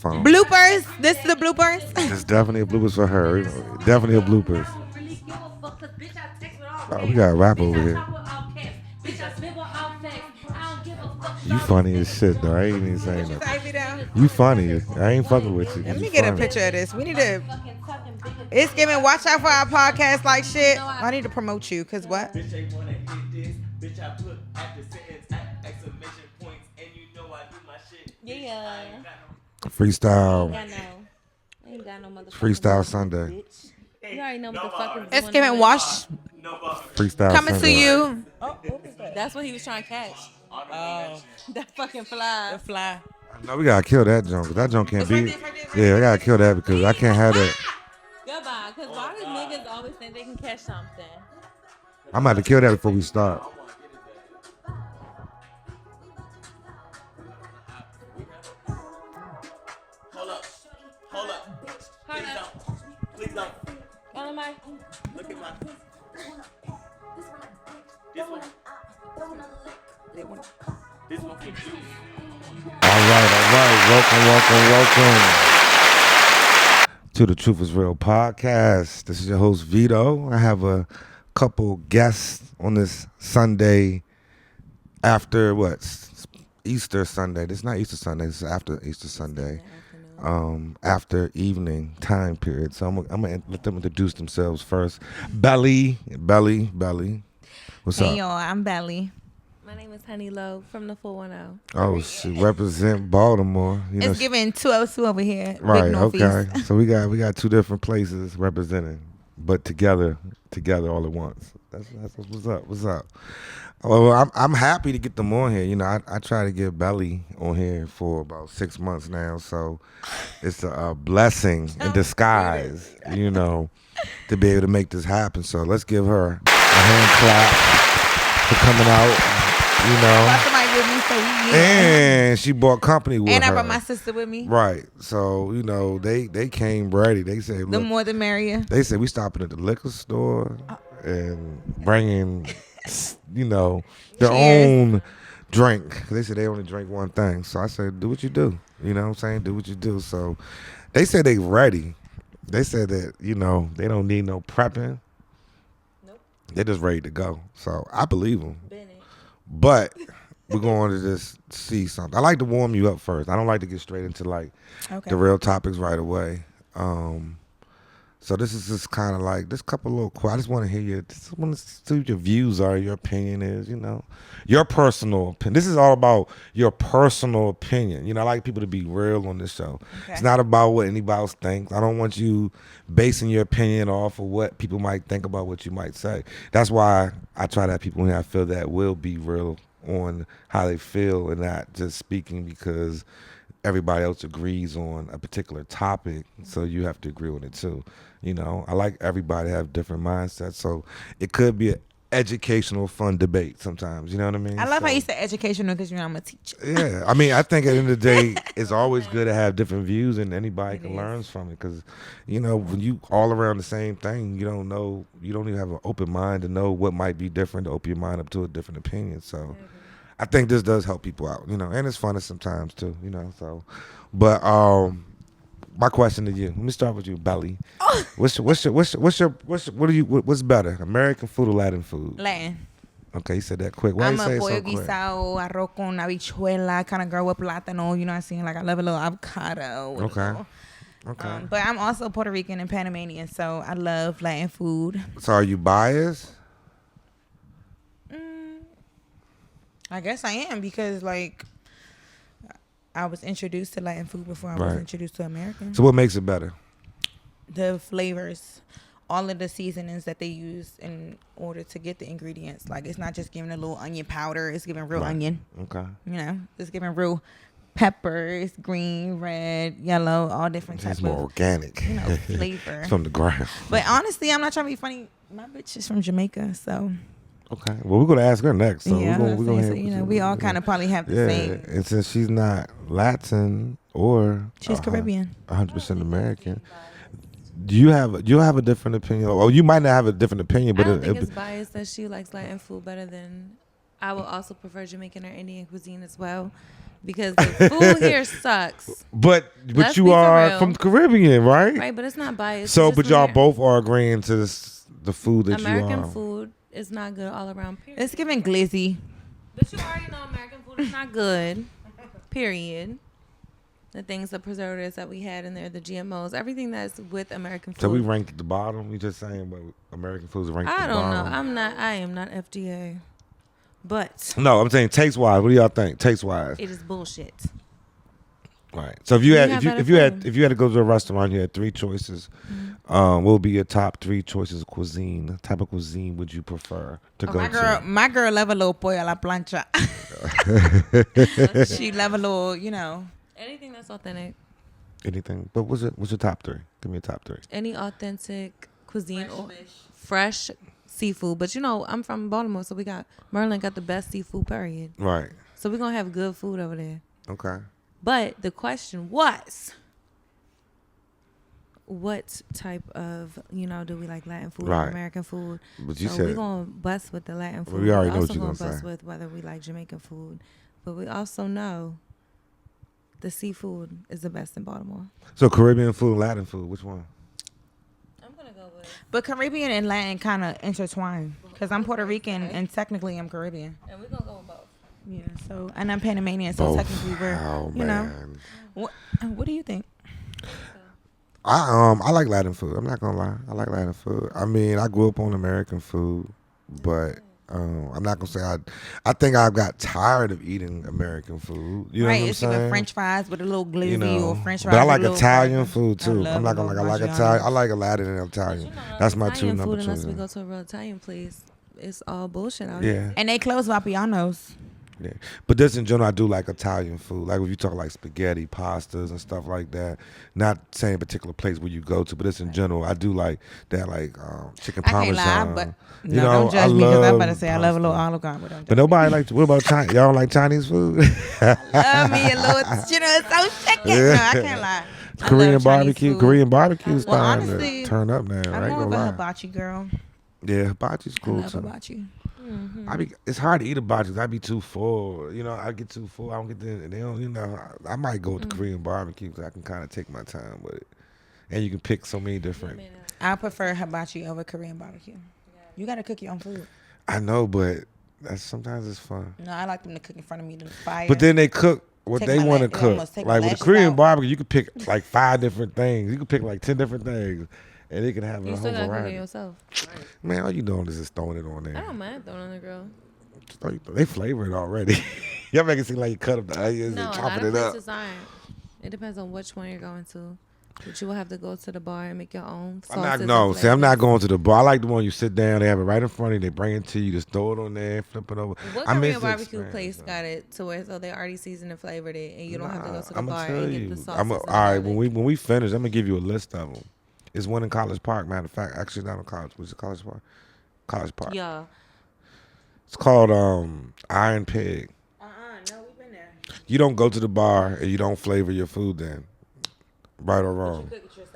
phone. Bloopers. This is the bloopers. It's definitely a bloopers for her. Definitely a bloopers. Oh, we got a rap over here. You funny as shit, though. I ain't even saying that. You funny. I ain't fucking with you. Let me get a picture of this. We need to. It's giving watch out for our podcast like shit. I need to promote you, cause what? Yeah. Freestyle. I ain't got no motherfucking Freestyle Sunday. You already know what the fuck is It's going giving on. wash. Freestyle Coming Sunday. to you. That's what he was trying to catch. Oh. That fucking fly. The fly. No, we gotta kill that junk. That junk can't be. Yeah, I gotta kill that because I can't have that. Goodbye. Because why do niggas always think they can catch something? I'm about to kill that before we start. Hold up. Please don't. On the mic. Look at my. This one. This one for you. All right. Welcome to the Truth is Real podcast. This is your host Vedo. I have a couple guests on this Sunday after Easter Sunday. This is not Easter Sunday. This is after Easter Sunday. After evening time period. So I'm gonna let them introduce themselves first. Belly. What's up? Hey y'all, I'm Belly. My name is Honey Low from the 410. Oh, she represent Baltimore. You know, It's giving 202 over here. right? Big Northeast. Okay. So we got two different places representing, but together all at once. That's what's up. Well, I'm happy to get them on here. You know, I try to get Belly on here for about 6 months now, so it's a blessing in disguise, you know, to be able to make this happen. So let's give her a hand clap for coming out. You know, Brought somebody with me, so we and she brought company with her. And I brought my sister with me. Right. So, you know, they came ready. They said, The look, more the merrier. they said we stopping at the liquor store and bringing, you know, their own drink. They said they only drink one thing. So I said, do what you do. You know what I'm saying? Do what you do. So they said they ready. They said that, you know, they don't need no prepping. Nope. They're just ready to go. So I believe them. Bennett. But we're going to just see something. I like to warm you up first. I don't like to get straight into like the real topics right away. So this is just kind of like this couple little. I just want to hear you. Just want to see what your views are, your opinion is. You know, your personal opinion. This is all about your personal opinion. You know, I like people to be real on this show. Okay. It's not about what anybody else thinks. I don't want you basing your opinion off of what people might think about what you might say. That's why I try to have people here I feel that will be real on how they feel and not just speaking because everybody else agrees on a particular topic, so you have to agree on it too. You know, I like everybody to have different mindsets, so it could be an educational, fun debate sometimes. You know what I mean? I love how you say educational because you know I'm a teacher. Yeah, I mean, I think at the end of the day, it's always good to have different views, and anybody can learn from it. Because, you know, when you all around the same thing, you don't know, you don't even have an open mind to know what might be different to open your mind up to a different opinion. So, I think this does help people out, you know, and it's fun sometimes too, you know. So, but my question to you, let me start with you, Belly. What's better, American food or Latin food? Latin. Okay, you said that quick. Why I'm you say a it pollo so quick? guisado, arroz con habichuela, kind of girl up Latino, you know what I'm saying? Like I love a little avocado. Okay. But I'm also Puerto Rican and Panamanian, so I love Latin food. So are you biased? I guess I am because like I was introduced to Latin food before I was introduced to American. So what makes it better? The flavors, all of the seasonings that they use in order to get the ingredients. Like it's not just giving a little onion powder; it's giving real onion. Okay. You know, it's giving real peppers, green, red, yellow, all different types It's more of organic. you know, flavor. It's from the ground. But honestly, I'm not trying to be funny. My bitch is from Jamaica, so. Okay. Well, we're gonna ask her next. So Yeah, we're gonna so, you know, we all kind of probably have the same. And since she's not Latin or She's Caribbean, 100% American, do you have a different opinion? Or you might not have a different opinion, but I don't think it's biased that she likes Latin food better than. I will also prefer Jamaican or Indian cuisine as well, because the food here sucks. But Let's you be for are real. from the Caribbean, right? Right, but it's not biased. So, It's but just y'all when both are agreeing to the food that American you are. food is not good all around. Period. It's giving glizzy. But you already know American food is not good. Period. The things, the preservatives that we had in there, the GMOs, everything that's with American food. So we ranked at the bottom. We just saying, but American food is ranked at I the don't know. bottom. I am not FDA. But No, I'm saying taste wise. What do y'all think? Taste wise, it is bullshit. right? So if you had have if you better if you had food. if you had to go to a restaurant, you had 3 choices. What would be your top 3 choices of cuisine? What type of cuisine would you prefer to go My girl love a little pollo a la plancha. She love a little, Anything that's authentic. to? Anything? But what's your top 3? Give me a top 3. Any authentic cuisine or fresh seafood. But I'm from Baltimore, so Maryland got the best seafood, period. Right. So we're going to have good food over there. Okay. But the question was, what type of, do we like Latin food Right. or American food? But you so said we're going to bust with the Latin food. we already know We're what also you're going gonna to bust say. with whether we like Jamaican food. But we also know the seafood is the best in Baltimore. So Caribbean food, Latin food. Which one? I'm going to go with... But Caribbean and Latin kind of intertwine because I'm Puerto Rican and technically I'm Caribbean. And we're going to go with both. Yeah. So and I'm Panamanian, so Both. technically we're Oh you know. man. What do you think? I like Latin food. I'm not gonna lie. I like Latin food. I mean, I grew up on American food, but I'm not gonna say I think I got tired of eating American food. You know Right, what I'm it's saying? even French fries with a little glizzy You know, or French fries. but I with like a little Italian fries. food too. love I'm not a gonna little like Maggiano's. Italian. I like Latin and Italian. That's my 2 Italian number food, unless we choices. go to a real Italian place, it's all bullshit out Yeah. here. And they close Vapiano's. Yeah. But just in general, I do like Italian food. Like if you talk like spaghetti, pastas, and stuff like that. Not saying a particular place where you go to, but just in general, I do like that, like chicken I can't parmesan. lie, but You no, know, don't judge me because I'm about to love say I love a little pasta. Olive Garden. But don't But judge nobody like. What about Chinese? Y'all don't like Chinese food? me. Love me a little, so chicken. No, I can't lie. I Korean love Chinese barbecue. food. Korean barbecue is Well, starting honestly, to turn up now. I I'm ain't more of gonna a lie. hibachi girl. Yeah, hibachi's I cool love too. hibachi. It's hard to eat hibachi. I be too full. I get too full. I don't get the. They don't. I might go with the Korean barbecue because I can kind of take my time with it, and you can pick so many different. I prefer hibachi over Korean barbecue. You gotta cook your own food. I know, but sometimes it's fun. No, I like them to cook in front of me in the fire. But then they cook what Take they my want to la- cook. almost take my Like with the lashes Korean out. barbecue, you can pick like 5 different things. You can pick like 10 different things, and they can have You a whole still gotta cook it variety. yourself. Man, all you doing is just throwing it on I there. don't mind throwing on the grill. They flavor it already. Y'all make it seem like you cut up the onions No, and a lot chopping of it up. places aren't. It depends on which one you're going to. But you will have to go to the bar and make your own sauces. I'm not flavors. going to the bar. I like the one you sit down, they have it right in front of you, they bring it to you, just throw it on there, flip it over. What I miss Korean the barbecue experience, place though. got it to where they already seasoned and flavored it, and you don't have to go to the I'ma bar tell and you. get the sauces. All and the right, garlic. when we finish, I'm gonna give you a list of them. It's one in College Park, matter of fact. Actually, not in College. What's it, College Park? College Park. Yeah. It's called Iron Pig. no, we've been there. You don't go to the bar and you don't flavor your food then. Right or wrong? Cook it yourself.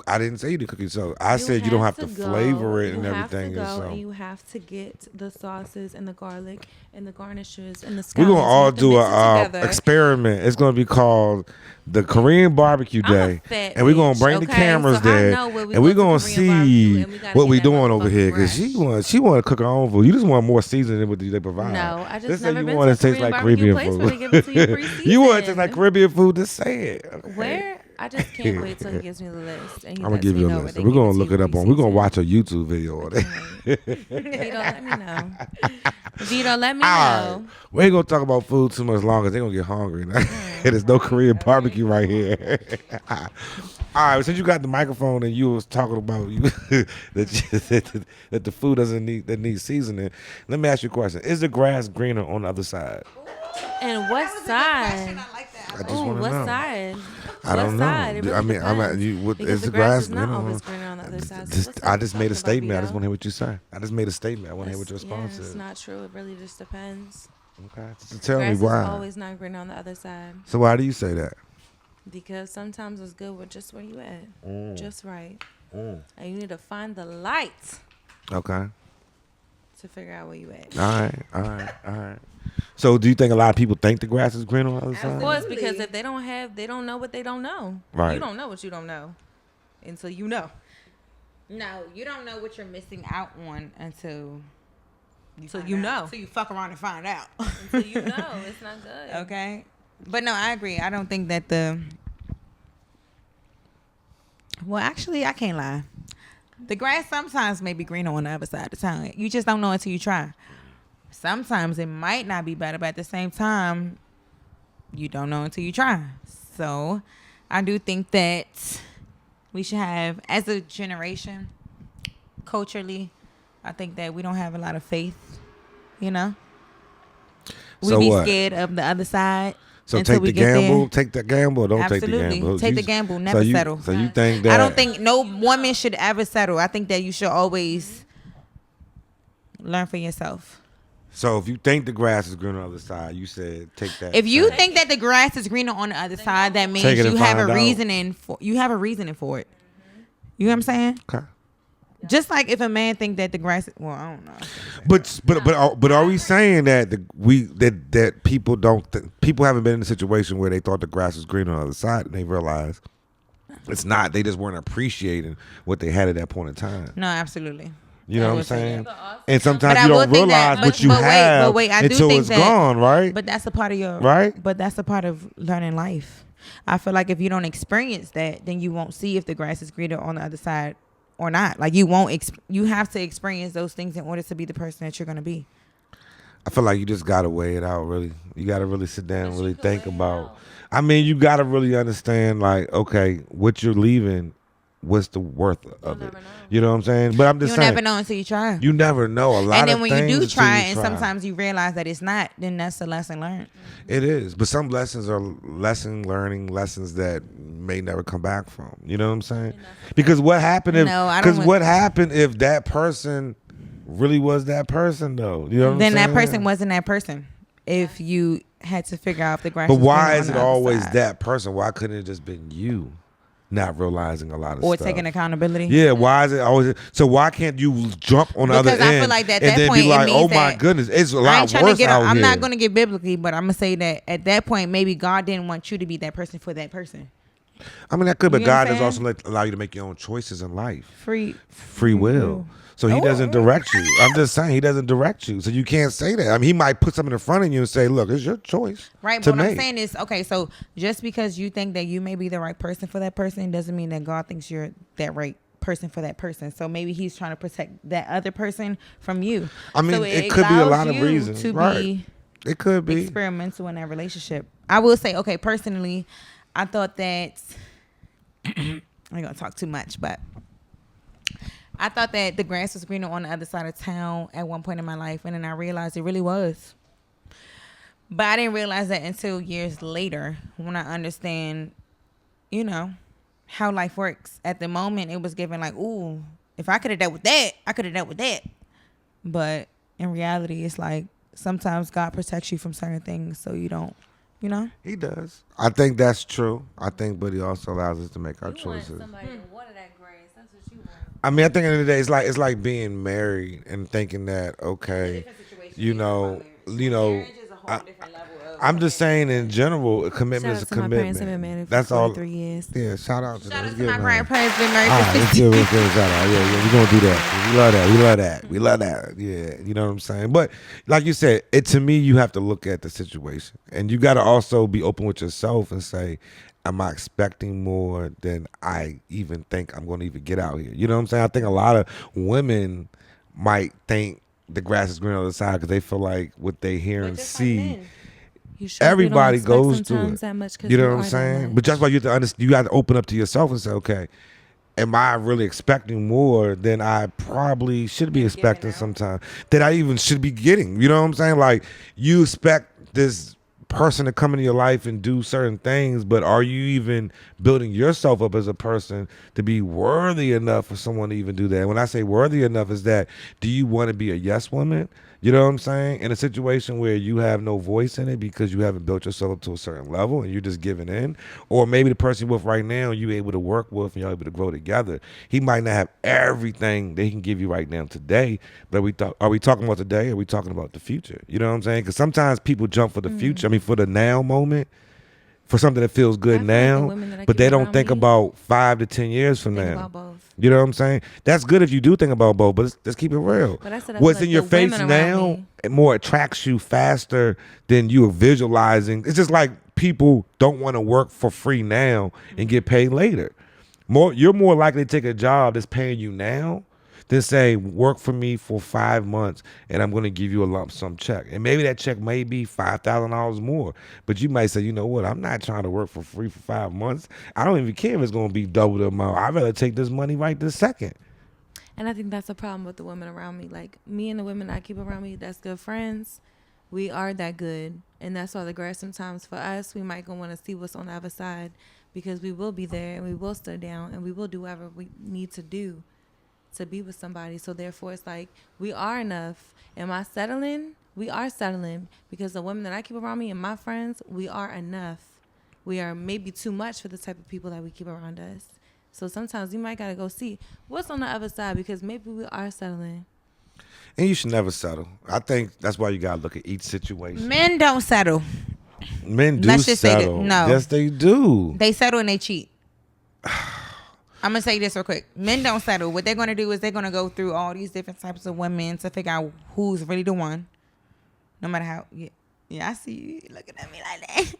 I didn't say you to cook it yourself. I said you don't have to flavor it and everything You have to go yourself. and you have to get the sauces and the garlic and the garnishes and the scallions. We're gonna all You have to do mix it a together. experiment. It's gonna be called the Korean Barbecue I'm a Day, fat and we're gonna bitch, bring the okay? cameras So I there, know where we and we're go gonna to Korean barbecue, see and we gotta what get we that doing over here. Cause motherfucking she want to cook her own food. You just want more seasoning than what they provide. No, I Just just say never you been want to it to taste Korean like barbecue Caribbean place food. where they give it to you pre-seasoned. You want it to taste like Caribbean food? Just say it. Okay. Where? I just can't wait till he gives me the list. And he I'm gonna lets give me you a know list. where We're they gonna give look to it you up on. We're gonna pre-seasoned. watch a YouTube video on it. Vito, let me know. Vito, let me All right. know. We ain't gonna talk about food too much longer. They're gonna get hungry. There's no Korean barbecue right here. All right, since you got the microphone and you was talking about that the food doesn't need seasoning, let me ask you a question: is the grass greener on the other side? And what side? like that. I just Ooh, want to what know. I I don't know. Side? It really I mean, depends. Because is the the grass grass is not greener? always greener on the other side. So what's I up just with made a talking about statement. I just Vito? want to hear what you say. I just made a statement. I want to hear what your response It's is. not true. It really just depends. Okay, just tell me Grass is why. always not greener on the other side. So why do you say that? Because sometimes it's good with just where you at. Just right. And you need to find the light Okay. to figure out where you at. All right. So, do you think a lot of people think the grass is green on the other Of side? course, because if they don't know what they don't know. Right. You don't know what you don't know until you know. No, you don't know what you're missing out on until So you know. Until you fuck around and find out. Until you know it's not good. Okay. But no, I agree. I don't think that well, actually, I can't lie. The grass sometimes may be greener on the other side of the town. You just don't know until you try. Sometimes it might not be better, but at the same time, you don't know until you try. So I do think that we should have, as a generation, culturally, I think that we don't have a lot of faith, you know? We So be what? scared of the other side. So until take we the get there. gamble. Take the gamble. Or don't Absolutely. take the gamble. Take the gamble. Never so settle. So you think that? I don't think no woman should ever settle. I think that you should always learn for yourself. So if you think the grass is green on the other side, you said take that. If you side. think that the grass is greener on the other side, that means Take it you and have a find out. reasoning for it. You know what I'm saying? Okay. Just like if a man think that the grass, well, I don't know. But are we saying that that people don't people haven't been in a situation where they thought the grass was green on the other side and they realized it's not. They just weren't appreciating what they had at that point in time. No, absolutely. You know I what I'm would say saying? that. And sometimes But I you will don't think that- realize what you but wait, have but wait, I do until think it's that- gone, right? But that's a part of your Right? But that's a part of learning life. I feel like if you don't experience that, then you won't see if the grass is greener on the other side or not. Like you won't. You have to experience those things in order to be the person that you're gonna be. I feel like you just gotta weigh it out. Really, you gotta really sit down, and But you really can think weigh it about. out. I mean, you gotta really understand, like, okay, what you're leaving, what's the worth of it? never know. You know what I'm saying? But I'm just You'll saying, never know until you try. you never know. A lot And then of when things you do until try, you and sometimes you realize that it's not, then that's a lesson learned. it is. But some lessons are learning lessons that may never come back from. You know what I'm saying? Because what happened if? No, I Because don't- what happened if that person really was that person though? You know what I'm Then saying? that person wasn't that person. If you had to figure out if the grass. But was why greener is on it the other always side. that person? Why couldn't it just been you not realizing a lot of Or stuff? taking accountability? Yeah, why is it always? So why can't you jump on the other Because I feel end like at and that then point, be it like, means oh my that- goodness, it's a I lot ain't trying to worse get. out I'm here. not going to get biblically, but I'm gonna say that at that point, maybe God didn't want you to be that person for that person. I mean, that could, but You know what God I'm does saying? also allow you to make your own choices in life. Free Will. So he doesn't direct you. I'm just saying he doesn't direct you. So you can't say that. I mean, he might put something in front of you and say, look, it's your choice. Right, to but what I'm make. saying is, okay, so just because you think that you may be the right person for that person doesn't mean that God thinks you're that right person for that person. So maybe he's trying to protect that other person from you. I mean, So it could be a allows lot of you reasons, to right. be It could be. experimental in that relationship. I will say, okay, personally, I thought that I ain't gonna talk too much, but I thought that the grass was greener on the other side of town at one point in my life, and then I realized it really was. But I didn't realize that until years later when I understand, you know, how life works. At the moment, it was given like, ooh, if I could have dealt with that, I could have dealt with that. But in reality, it's like sometimes God protects you from certain things so you don't, you know? He does. I think that's true. But he also allows us to make our You want choices. somebody to water that grass. That's what you want. I mean, I think at the end of the day, it's like being married and thinking that, okay, you know, I'm just saying in general, a commitment is a commitment. That's all. 3 years. Yeah, shout out to Shout out Let's to give my him a- grandparents been married All for right, let's 60 give years. a shout out. Yeah, we're gonna do that. We love that. We love that. We love that. Yeah, you know what I'm saying. But like you said, to me, you have to look at the situation, and you got to also be open with yourself and say, am I expecting more than I even think I'm going to even get out here? You know what I'm saying? I think a lot of women might think the grass is greener on the other side because they feel like what they hear and see. Everybody goes through it. You know what I'm saying? But just why you have to understand, you got to open up to yourself and say, okay, am I really expecting more than I probably should be expecting sometimes? That I even should be getting. You know what I'm saying? Like you expect this person to come into your life and do certain things, but are you even building yourself up as a person to be worthy enough for someone to even do that? When I say worthy enough, is that do you want to be a yes woman? You know what I'm saying? In a situation where you have no voice in it because you haven't built yourself up to a certain level and you're just giving in. Or maybe the person you're with right now, you're able to work with and you're able to grow together. He might not have everything they can give you right now today, but are we talking about today or are we talking about the future? You know what I'm saying? Because sometimes people jump for the future. I mean, for the now moment, for something that feels good I feel like the now, women that I but keep they don't around think me about 5 to 10 years from think now. about both. You know what I'm saying? That's good if you do think about both, but let's keep it real. But I said I What's feel in like your the face women around now, me- it more attracts you faster than you are visualizing. It's just like people don't want to work for free now and get paid later. You're more likely to take a job that's paying you now than say work for me for 5 months and I'm going to give you a lump sum check. And maybe that check may be $5,000 more, but you might say, you know what, I'm not trying to work for free for 5 months. I don't even care if it's going to be double the amount. I'd rather take this money right this second. And I think that's a problem with the women around me. Like me and the women I keep around me, that's good friends. We are that good. And that's why the grass sometimes for us, we might go want to see what's on the other side because we will be there and we will stay down and we will do whatever we need to do to be with somebody. So therefore it's like we are enough. Am I settling? We are settling because the women that I keep around me and my friends, we are enough. We are maybe too much for the type of people that we keep around us. So sometimes you might gotta go see what's on the other side because maybe we are settling. And you should never settle. I think that's why you got to look at each situation. Men don't settle. Men do Let's just say that- settle. no. Yes, they do. They settle and they cheat. I'm going to say this real quick. Men don't settle. What they're going to do is they're going to go through all these different types of women to figure out who's really the one. No matter how. Yeah, I see you looking at me like that.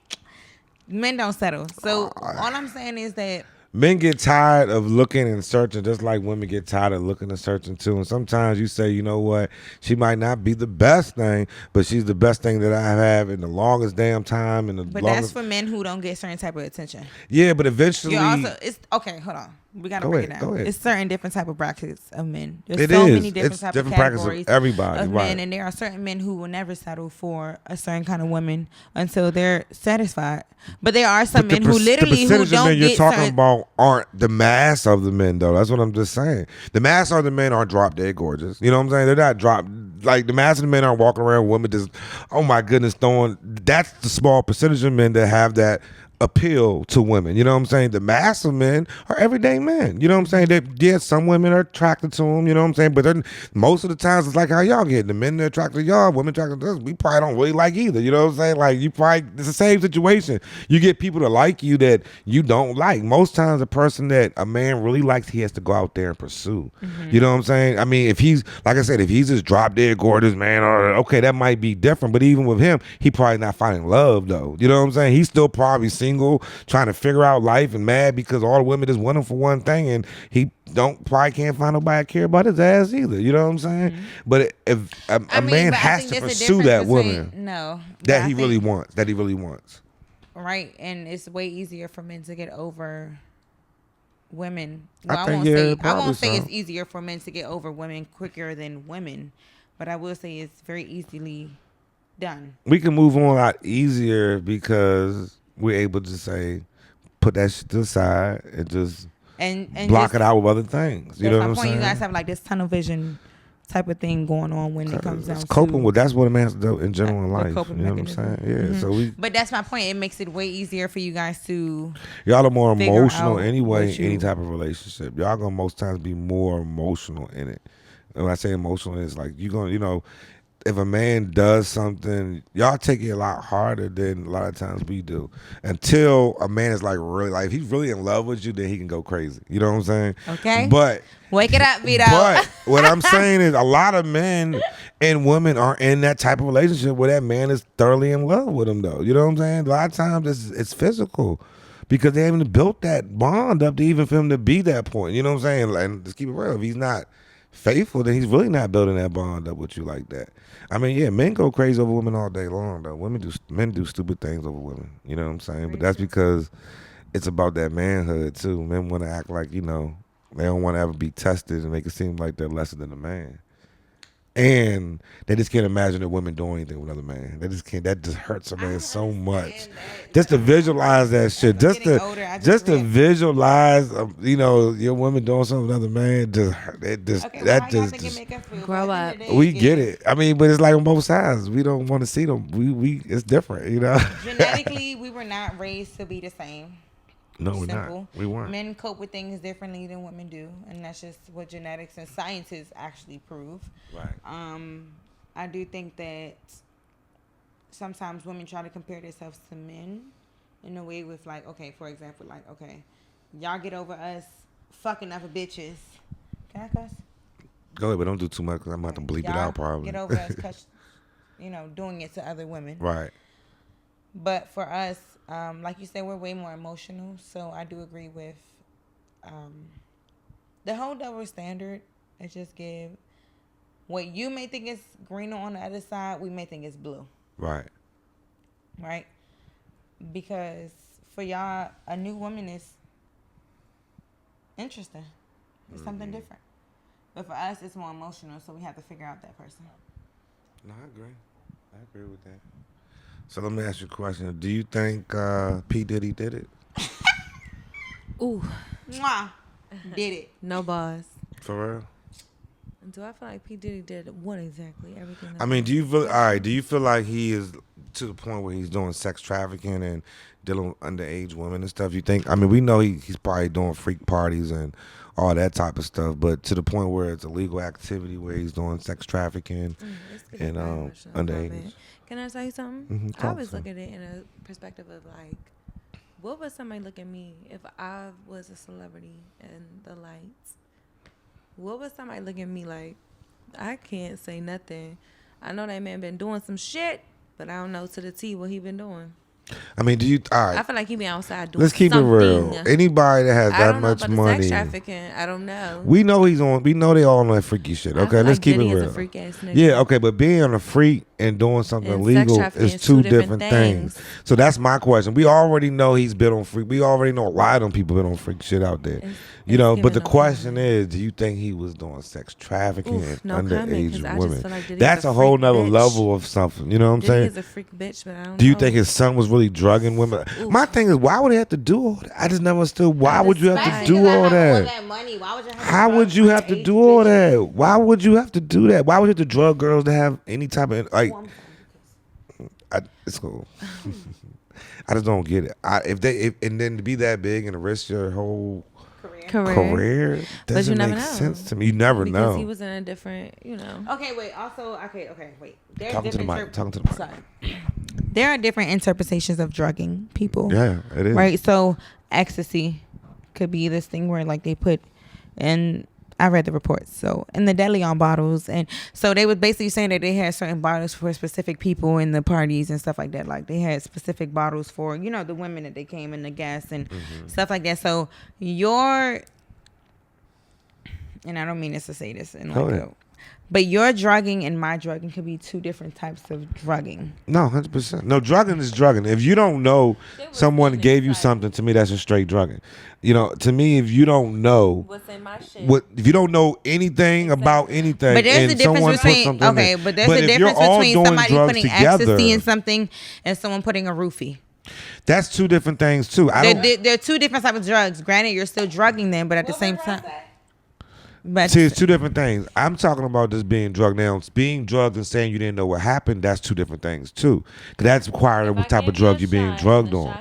Men don't settle. So all I'm saying is that Men get tired of looking and searching just like women get tired of looking and searching too. And sometimes you say, you know what, she might not be the best thing, but she's the best thing that I have in the longest damn time. And but that's for men who don't get certain type of attention. Yeah, but eventually. You also, it's okay, hold on. We got to break it down. Go ahead. It's certain different type of brackets of men. There's It so is. many different It's type different of brackets of categories everybody, of right. men, and there are certain men who will never settle for a certain kind of woman until they're satisfied. But there are some men who literally the who percentage of don't men you're get talking certain. about aren't the mass of the men though. That's what I'm just saying. The mass of the men aren't drop dead gorgeous. You know what I'm saying? They're not drop like the mass of the men aren't walking around with women just oh my goodness throwing. That's the small percentage of men that have that appeal to women. You know what I'm saying? The mass of men are everyday men. You know what I'm saying? Yeah, some women are attracted to them. You know what I'm saying? But then most of the times it's like how y'all get. The men that are attracted to y'all, women attracted to us. We probably don't really like either. You know what I'm saying? Like you probably it's the same situation. You get people to like you that you don't like. Most times a person that a man really likes, he has to go out there and pursue. You know what I'm saying? I mean, if he's like I said, if he's just drop dead gorgeous man, or okay, that might be different. But even with him, he probably not finding love though. You know what I'm saying? He's still probably single, trying to figure out life and mad because all the women just want him for one thing and he probably can't find nobody to care about his ass either. You know what I'm saying? But if a man but I has think to there's a pursue that difference woman between- No. but that I he really think- wants. Right, and it's way easier for men to get over women. I Well, think, I probably won't say so. it's easier for men to get over women quicker than women, but I will say it's very easily done. We can move on a lot easier because we're able to say, put that shit to the side and just And block just- it out with other things. You that's know my what I'm point. saying? You guys have like this tunnel vision type of thing going on when it comes down It's to coping with. That's what a man has to do in general in the life. coping You know what I'm saying? mechanism. Yeah. So we But that's my point. It makes it way easier for you guys to. y'all are more figure emotional out anyway. what In any you- type of relationship, y'all gonna most times be more emotional in it. And when I say emotional, it's like you gonna if a man does something, y'all take it a lot harder than a lot of times we do. Until a man is like really like if he's really in love with you, then he can go crazy. You know what I'm saying? Okay. But Wake it up, Vedo. But what I'm saying is a lot of men and women are in that type of relationship where that man is thoroughly in love with them though. You know what I'm saying? A lot of times it's physical because they haven't built that bond up to even for him to be that point. You know what I'm saying? And just keep it real. If he's not faithful, then he's really not building that bond up with you like that. I mean, yeah, men go crazy over women all day long though. Men do stupid things over women. You know what I'm saying? But that's because it's about that manhood too. Men want to act like, they don't want to ever be tested and make it seem like they're lesser than a man. And they just can't imagine a woman doing anything with another man. They just can't. That just hurts a man so much. Just to visualize that shit. Just getting to older, I just to realize- visualize, your woman doing something with another man. Okay, That how y'all just. think it make us feel? Grow But up. at the end of the day, We get it. I mean, but it's like on both sides. We don't want to see them. We it's different, Genetically, we were not raised to be the same. No, we're Simple. not. We weren't. Men cope with things differently than women do, and that's just what genetics and scientists actually prove. Right. I do think that sometimes women try to compare themselves to men in a way with like, okay, for example, like, okay, y'all get over us fucking other bitches. Can I cuss? Go ahead, but don't do too much because I'm about to bleep it Y'all out probably. Get over us, cause, doing it to other women. Right. But for us, like you said, we're way more emotional. So I do agree with the whole double standard. It just give what you may think is greener on the other side, we may think is blue. Right. Right? Because for y'all, a new woman is interesting. It's something different. But for us, it's more emotional, so we have to figure out that person. No, I agree. I agree with that. So let me ask you a question. Do you think P. Diddy did it? Ooh, Mwah! Did it. no bars. For real? Do I feel like P. Diddy did what exactly? Everything. I mean, do you feel like he is to the point where he's doing sex trafficking and dealing with underage women and stuff? You think? I mean, we know he's probably doing freak parties and all that type of stuff, but to the point where it's illegal activity where he's doing sex trafficking and underage. Can I tell you something? Mm-hmm, I always look at it in a perspective of like, what would somebody look at me if I was a celebrity in the lights? What would somebody look at me like? I can't say nothing. I know that man been doing some shit, but I don't know to the T what he been doing. I mean, do you? All right. I feel like he be outside doing Let's keep something. it real. Anybody that has I that don't know much about the money, sex trafficking. I don't know. we know he's on. We know they all on that freaky shit. I Okay, feel let's like keep Diddy it is real. a freak ass nigga. Yeah, okay, but being a freak and doing something And sex illegal trafficking is two different things. things. So that's my question. We already know he's been on freak. We already know a lot of them people been on freak shit out there. But the question is, do you think he was doing sex trafficking and no comment, 'cause underage I just women? feel like Diddy's That's a a whole freak nother bitch. level of something. You know what I'm Diddy saying? is a freak bitch, but I don't Do you know. think his son was really drugging women? My thing is, why would he have to do all that? I just never understood. Why would you have to Especially do 'cause I all have that? all that money. Why would you have to How would drug you have to underage do all bitches? that? Why would you have to do that? Why would you have to drug girls to have any type of like? It's cool. I just don't get it. And then to be that big and to risk your whole career But doesn't you never make know. sense to me. You never because know. he was in a different, Okay, wait. Also, okay, wait. There's Talking to the different mic. Talking to the mic. Sorry. There are different interpretations of drugging people. Yeah, it is. Right. So ecstasy could be this thing where like they put in. I read the reports. So in the De Leon bottles, and so they was basically saying that they had certain bottles for specific people in the parties and stuff like that. Like they had specific bottles for the women that they came in the guests and stuff like that. So and I don't mean this to say this in like but your drugging and my drugging could be two different types of drugging. No, 100%. No, drugging is drugging. If you don't know someone gave you something, to me that's a straight drugging. To me, if you don't know what's in my shit, if you don't know anything about anything, But there's a and someone difference put between something in okay, it. but there's But a if you're difference all between doing somebody drugs putting together, ecstasy in something and someone putting a roofie. That's two different things too. They're two different types of drugs. Granted, you're still drugging them, but at the same time. But see, it's two different things. I'm talking about just being drugged. Now, being drugged and saying you didn't know what happened, that's two different things too. 'Cause that's requiring what type of drug you're being drugged on.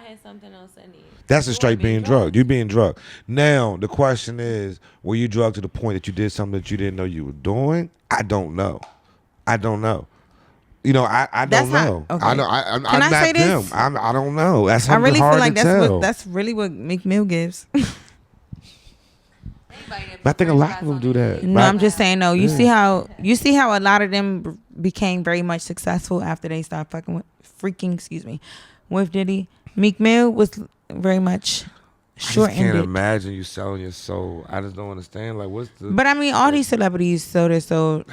That's a straight being drugged. You're being drugged. Now, the question is, were you drugged to the point that you did something that you didn't know you were doing? I don't know. I don't know. I don't know. Okay. I know. I'm Can I not say this? them. I don't know. That's I something really hard feel like to tell. that's really what Meek Mill gives. But I think a lot of them do that. No, I'm just saying. No, you see how a lot of them became very much successful after they started with Diddy. Meek Mill was very much I just short-ended. can't imagine you selling your soul. I just don't understand. Like, what's the? But I mean, all these celebrities sold their soul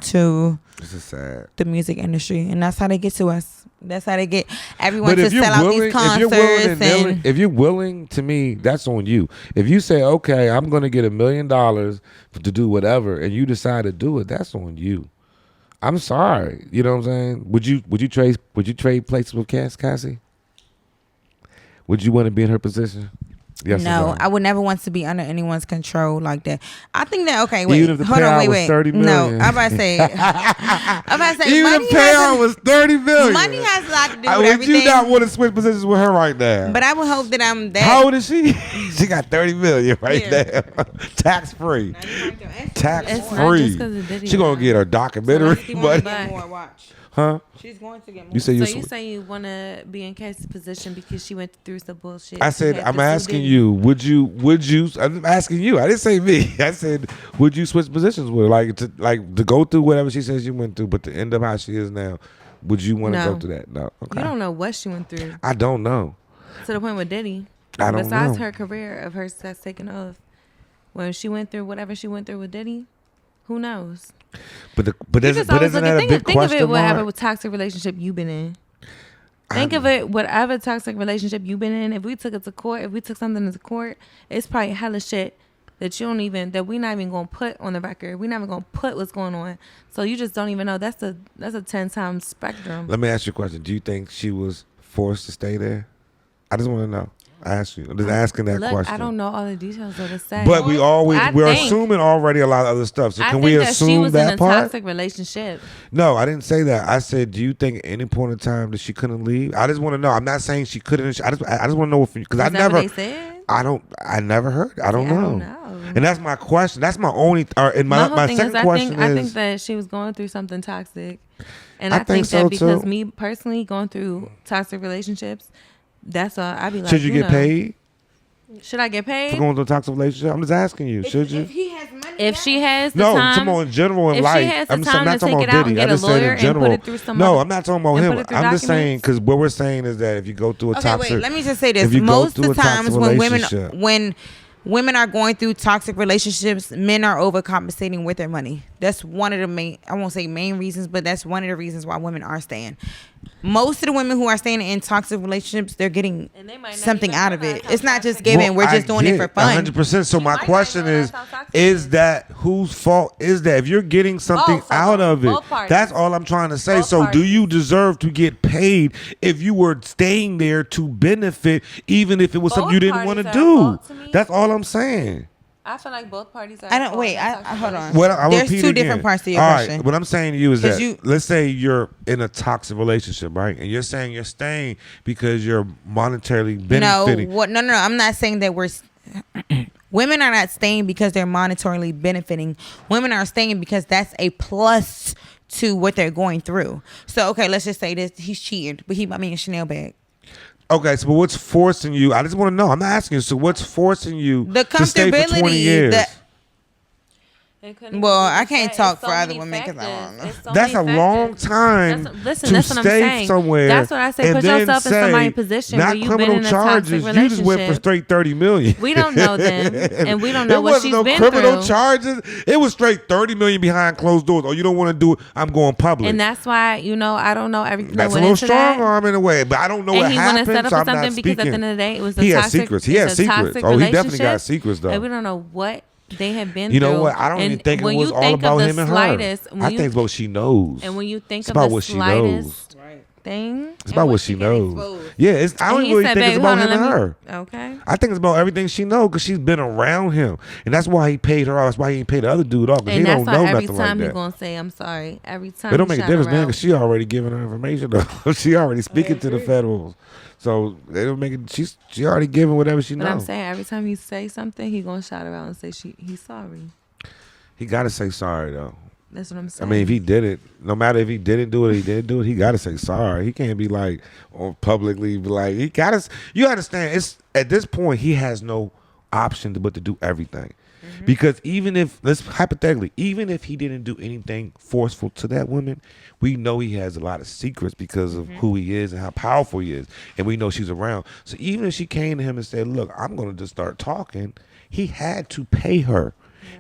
to This is sad. the music industry, and that's how they get to us. That's how they get everyone But to if you're sell out willing, these concerts. if you're willing, to me, that's on you. If you say, okay, I'm going to get $1 million to do whatever, and you decide to do it, that's on you. I'm sorry. You know what I'm saying? Would you trade places with Cassie? Would you want to be in her position? Yes or No, no? I would never want to be under anyone's control like that. I think that wait, Even if the hold on, payout was wait. 30 million. No, I'm about to say. Even money if payout has was 30 million. money has a lot to do with Would everything. you not want to switch positions with her right now? But I would hope that I'm that. How old is she? She got 30 million right Yeah. there. Tax free. Tax It's not free. just 'cause of Diddy, She gonna though. get her documentary let's keep money. on back. More watch. Huh? She's going to get more. You say So you say you want to be in Cassie's position because she went through some bullshit. I She said, had I'm to sue asking Diddy. you, would you, I'm asking you, I didn't say me. I said, would you switch positions with her? Like to go through whatever she says you went through, but to end up how she is now, would you want to No. go through that? No. Okay. You don't know what she went through I don't know. to the point with Diddy. I don't Besides know. her career of her sex taking off, when she went through whatever she went through with Diddy, who knows? But You just always isn't look at that a big think of it question whatever mark? toxic relationship you've been in. Think of it whatever toxic relationship you've been in. If we took it to court, if we took something to court, it's probably hella shit that you don't even that we're not even gonna put on the record. We're not even gonna put what's going on. So you just don't even know. That's a 10 times spectrum. Let me ask you a question. Do you think she was forced to stay there? I just want to know. I ask you. I'm just asking that Look, question. I don't know all the details of the sex. But we're think- assuming already a lot of other stuff. So I can think we that she assume was in that a part? toxic relationship. No, I didn't say that. I said, do you think at any point in time that she couldn't leave? I just want to know. I'm not saying she couldn't. I just want to know if because I Is that never. what they said? I never heard. I don't See, I know. don't know. And that's my question. That's my only. And My my, whole my thing second is, question I is. think that she was going through something toxic, and I I, think think so, that because too. me personally going through toxic relationships, that's all I'd be like. Should you get paid Should I get for paid? going through a toxic relationship? I'm just asking you. Should you? If he has money, If she has the No, I'm time, talking about in general in if life. she has the I'm time not to talking take it about out and Diddy. I get a just said lawyer in and general. put it through some No, other- I'm not talking about and him. put it through I'm just saying documents? because what we're saying is that if you go through a okay, toxic, wait. Let me just say this. if you go Most through of the a toxic times when relationship- women are going through toxic relationships, men are overcompensating with their money. That's one of the main. I won't say main reasons, but that's one of the reasons why women are staying. Most of the women who are staying in toxic relationships, they're getting And they might not something even out of realize it. how It's not just toxic giving. We're just doing it for fun. 100%. So my might not question even is, realize how toxic it is. that whose fault is that? If you're getting something Both of out them. of it, Both parties. that's all I'm trying to say. Both So do parties. you deserve to get paid if you were staying there to benefit, even if it was something you Both didn't want to parties are at do? fault to me. That's all I'm saying. I feel like both parties are. I don't at fault wait. in a toxic Hold on. relationship. Well, I'll There's repeat two again. different parts to your All question. right, what I'm saying to you is 'Cause that let's say you're in a toxic relationship, right? And you're saying you're staying because you're monetarily benefiting. No. I'm not saying that we're. Women are not staying because they're monetarily benefiting. Women are staying because that's a plus to what they're going through. So okay, let's just say this: he's cheating, but he bought me a Chanel bag. Okay, so what's forcing you? I just want to know. I'm not asking you. So what's forcing you The to stay for 20 comfortability, years? It couldn't Well, be I the can't fact- talk it's so for other many women 'cause I factors. don't know. It's so That's a many long factors. time Listen, to that's what I'm stay saying. somewhere. That's what I say. and Put then yourself in say, somebody's position not where you've been criminal in a charges. toxic You just went for relationship. straight 30 million. We don't know them, and we don't know it what wasn't she's no been criminal through. charges. It was straight 30 million behind closed doors. Oh, you don't want to do it? I'm going public. And that's why I don't know everything. That's a that little went into strong that. arm in a way, but I don't know And what he want to happened. set up So for I'm not something because at the speaking. end of the day, it was a He has toxic. secrets. He it's has a secrets. toxic Oh, he definitely got relationship, secrets though. And we don't know what they have been You through. know what? I don't even And think it when was you all think of about the him and her. slightest, I think it's what she knows. And when you think It's of about the what she slightest knows. thing, It's about what she knows. Yeah, I don't and he really said, think it's "Baby, about hold him on, and let her. me-" Okay. I think it's about everything she knows because she's been around him, and that's why he paid her off. That's why he ain't paid the other dude off because he And don't that's know why every nothing like time he's that. gonna say, "I'm sorry." Every time. It don't he make a shot difference, her man, out. because she already given her information. Though she already speaking to the federals, so they don't make it. She already given whatever she But I'm knows. saying every time he say something, he gonna shout her out and say he's sorry. He got to say sorry though. That's what I'm I saying. mean, if he did it, no matter if he didn't do it, or he didn't do it. He got to say sorry. He can't be like on publicly be like he got to. You understand? It's at this point he has no option but to do everything, because even if even if he didn't do anything forceful to that woman, we know he has a lot of secrets because of who he is and how powerful he is, and we know she's around. So even if she came to him and said, "Look, I'm going to just start talking," he had to pay her.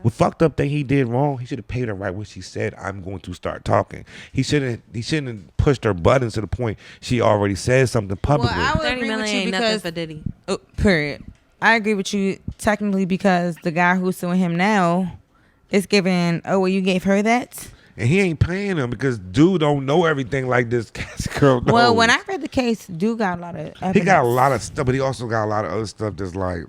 The fucked up thing he did wrong, he should have paid her right when she said, "I'm going to start talking." He shouldn't have pushed her buttons to the point she already said something publicly. Well, I would 30 agree million with you ain't nothing because for Diddy. period. I agree with you technically because the guy who's suing him now is giving. Oh, well, you gave her that. and he ain't paying him because dude don't know everything like this Cassie girl knows. Well, when I read the case, dude got a lot of evidence. he got a lot of stuff, but he also got a lot of other stuff that's like,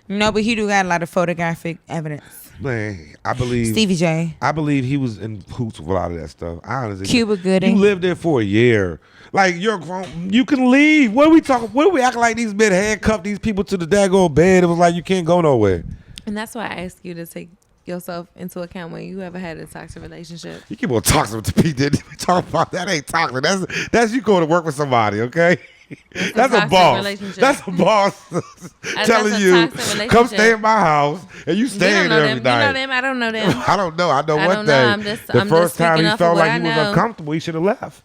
No, but he do got a lot of photographic evidence. man, I believe Stevie J. I believe he was in hoots with a lot of that stuff. I honestly, Cuba Gooding. You lived there for a year. Like you're grown, you can leave. What are we talking? What are we acting like these men handcuffed these people to the daggone bed? It was like you can't go nowhere. And that's why I ask you to take yourself into account when you ever had a toxic relationship. You keep on toxic to P Diddy. We talking about that ain't toxic. That's you going to work with somebody, okay? That's a toxic boss. relationship. That's a boss telling a you, toxic relationship. come stay in my house, and you You staying don't know there them. every You night. know them. I don't know them. I don't know. I know I one don't know. thing. I'm just- The I'm first just time speaking he off of felt what like I he was know. uncomfortable, he should have left.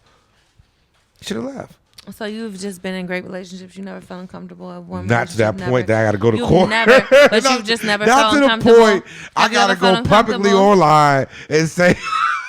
He should have left. So you've just been in great relationships. You never felt uncomfortable at one. Not to that relationship, point never. that I got to go to You've court. Never, but you've just never Not felt to the uncomfortable. point I Have you got to ever go felt publicly uncomfortable? online and say.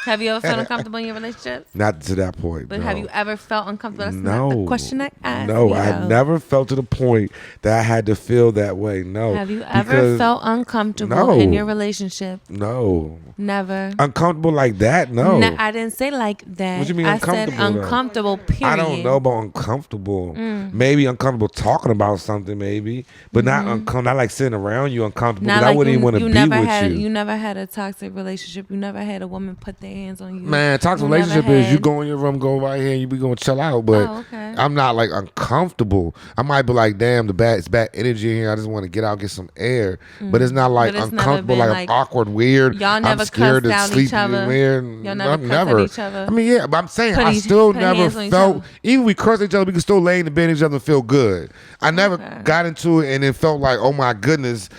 Have you ever felt uncomfortable in your relationship? Not to that point. But no. have you ever felt uncomfortable? That's No. not the question I asked. No, you. I never felt to the point that I had to feel that way. No. Have you ever Because- felt uncomfortable No. in your relationship? No. Never. Uncomfortable like that? No. I didn't say like that. What you mean I said uncomfortable, though? uncomfortable, period. I don't know about uncomfortable. Maybe uncomfortable talking about something, maybe, but not uncomfortable. Not like sitting around you uncomfortable. Not Because I like wouldn't even want to you be never with had, you. You never had a toxic relationship. You never had a woman put their hands on you. Man, toxic You never relationship is you had- go in your room, go right here, and you be going to chill out. But Oh, okay. I'm not like uncomfortable. I might be like, damn, it's bad energy in here. I just want to get out, get some air. But it's not like But it's never uncomfortable, been like like- awkward, weird. Y'all never I'm scared cussed to out sleep each other? weird. Y'all never I'm cussed at never. each other? I mean, yeah, but I'm saying I Put still put never hands on each felt. other. Even we curse each other, we can still lay in the bed each other and feel good. I never Okay. got into it and it felt like, oh my goodness,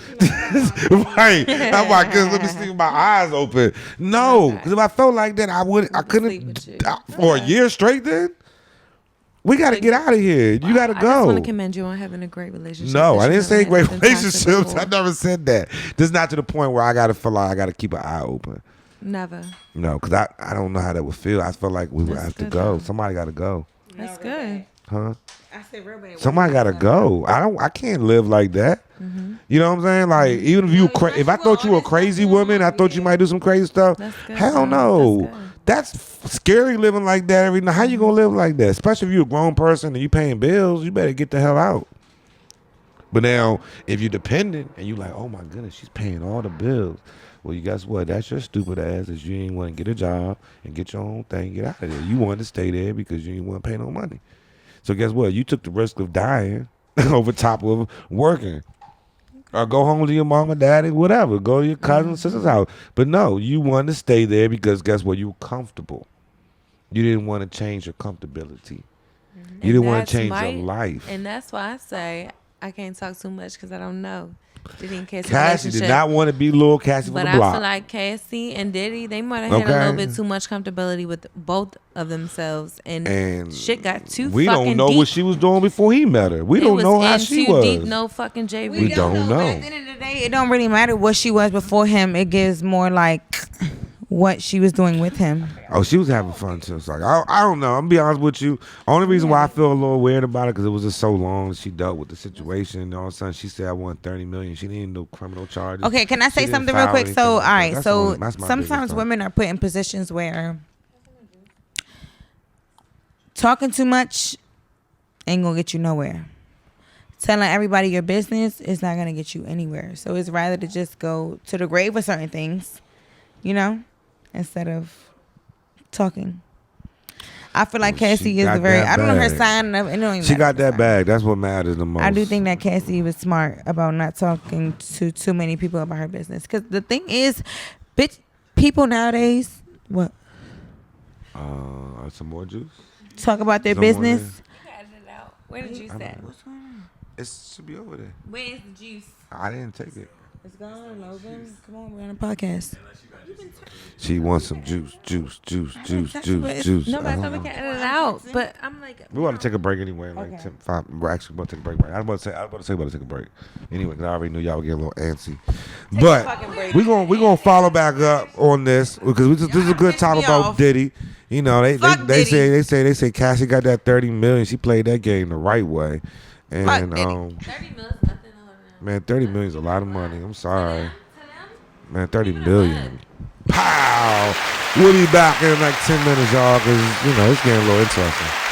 right? Oh my goodness, let me sleep with my eyes open. No, because if I felt like that, I sleep couldn't with you. for a year straight. Then we got to get out of here. You got to I just want go. to commend you on having a great relationship. No, that I you didn't say never great had been toxic relationships. before. I never said that. This is not to the point where I got to feel like I got to keep an eye open. Never. No, because I don't know how that would feel. I feel like we would That's have to good, go. though. Somebody got to go. That's good. Huh? I said real bad. Somebody got to go. I can't live like that. You know what I'm saying? Like even if you if I thought you were a crazy woman, I thought you might do some crazy stuff. That's good, Hell though. no. That's good. That's scary living like that every night. How you gonna live like that? Especially if you're a grown person and you paying bills, you better get the hell out. But now, if you're dependent and you like, oh my goodness, she's paying all the bills. Well, you guess what? That's your stupid ass is you ain't want to get a job and get your own thing, get out of there. You wanted to stay there because you didn't want to pay no money. So guess what? You took the risk of dying over top of working. Or go home to your mom or daddy, whatever. Go to your cousin, sister's house. But no, you wanted to stay there because guess what? You were comfortable. You didn't want to change your comfortability. You didn't want to change your life. And that's why I say I can't talk too much because I don't know. Diddy and Cassie Cassie did relationship. not want to be little Cassie But from the I block. feel like Cassie and Diddy, they might have had a Okay. little bit too much comfortability with both of themselves, and shit got too we fucking don't know deep. what she was doing before he met her. We It don't was know how in she too was. deep, no fucking JV. We don't know. But at the end of the day, it don't really matter what she was before him. It gives more like what she was doing with him. Oh, she was having fun too. It's like I don't know. I'm gonna be honest with you. Only reason why I feel a little weird about it because it was just so long that she dealt with the situation. And all of a sudden, she said I want $30 million. She didn't do criminal charges. Okay, can I She say didn't something real file quick? anything So, all like that. right. That's So that's my biggest sometimes thing. women are put in positions where talking too much ain't gonna get you nowhere. Telling everybody your business is not gonna get you anywhere. So it's rather to just go to the grave with certain things, you know, instead of talking. I feel like Well, Cassie she is got a very. that I don't know her bag. sign. It don't even She matter got her that sign. bag. That's what matters the most. I do think that Cassie was smart about not talking to too many people about her business. Because the thing is, bitch, people nowadays, what? Some more juice. Talk about their Some more business. Where did you say? It should be over there. Where's the juice? I didn't take it. It's gone, Logan. Come on, we're on a podcast. She wants some juice. that's what it's- No, but I thought we can edit it out. But I'm like, We want to take a break anyway. Like Okay. 10, 5. We're actually about to take a break. Right? I was about to say about to take a break. Anyway, because I already knew y'all would get a little antsy. But we gonna follow back up on this because this is a good pissed talk me about off. Diddy. You know, they Fuck Diddy. say Cassie got that 30 million. She played that game the right way, and Diddy. 30 mil is nothing. man, 30 million is a lot of money. I'm sorry, man, 30 million. Pow! We'll be back in like 10 minutes, y'all, because, it's getting a little interesting.